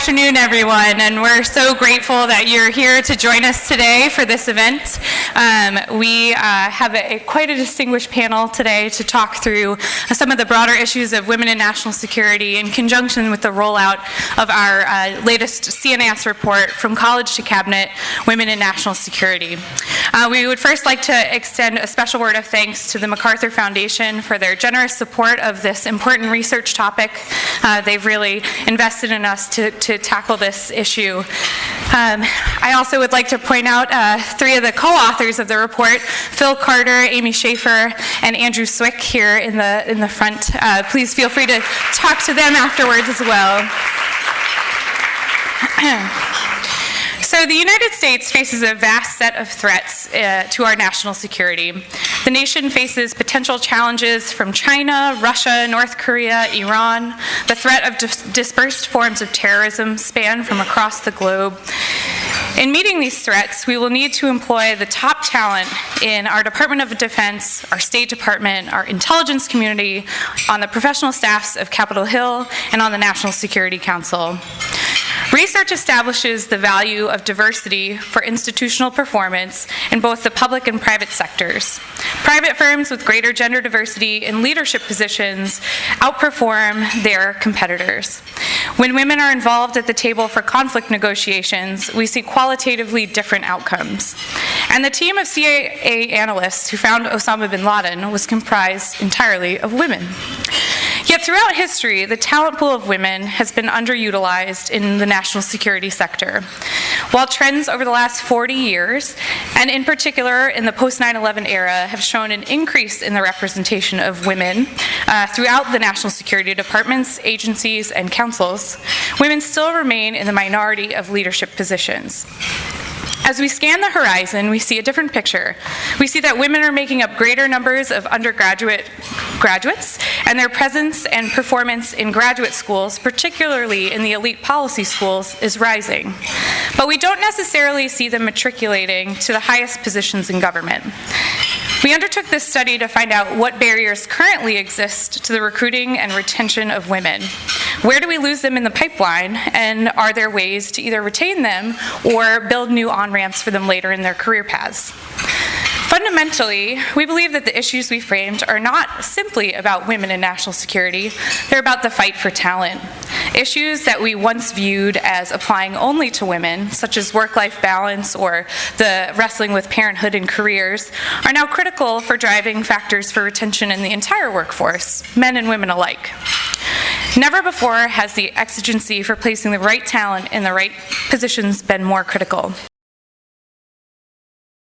afternoon, everyone, and we're so grateful that you're here to join us today for this event. We have quite a distinguished panel today to talk through some of the broader issues of women in national security in conjunction with the rollout of our latest CNAS report, From College to Cabinet, Women in National Security. We would first like to extend a special word of thanks to the MacArthur Foundation for their generous support of this important research topic. They've really invested in us to tackle this issue. I also would like to point out three of the co-authors of the report, Phil Carter, Amy Schaefer, and Andrew Swick here in the front. Please feel free to talk to them afterwards as well. So the United States faces a vast set of threats to our national security. The nation faces potential challenges from China, Russia, North Korea, Iran. The threat of dispersed forms of terrorism span from across the globe. In meeting these threats, we will need to employ the top talent in our Department of Defense, our State Department, our intelligence community, on the professional staffs of Capitol Hill, and on the National Security Council. Research establishes the value of diversity for institutional performance in both the public and private sectors. Private firms with greater gender diversity in leadership positions outperform their competitors. When women are involved at the table for conflict negotiations, we see qualitatively different outcomes. And the team of CIA analysts who found Osama bin Laden was comprised entirely of women. Yet throughout history, the talent pool of women has been underutilized in the national security sector. While trends over the last 40 years, and in particular in the post-9/11 era, have shown an increase in the representation of women throughout the national security departments, agencies, and councils, women still remain in the minority of leadership positions. As we scan the horizon, we see a different picture. We see that women are making up greater numbers of graduates, and their presence and performance in graduate schools, particularly in the elite policy schools, is rising. But we don't necessarily see them matriculating to the highest positions in government. We undertook this study to find out what barriers currently exist to the recruiting and retention of women. Where do we lose them in the pipeline, and are there ways to either retain them or build new on-ramps for them later in their career paths? Fundamentally, we believe that the issues we framed are not simply about women in national security, they're about the fight for talent. Issues that we once viewed as applying only to women, such as work-life balance or the wrestling with parenthood and careers, are now critical for driving factors for retention in the entire workforce, men and women alike. Never before has the exigency for placing the right talent in the right positions been more critical.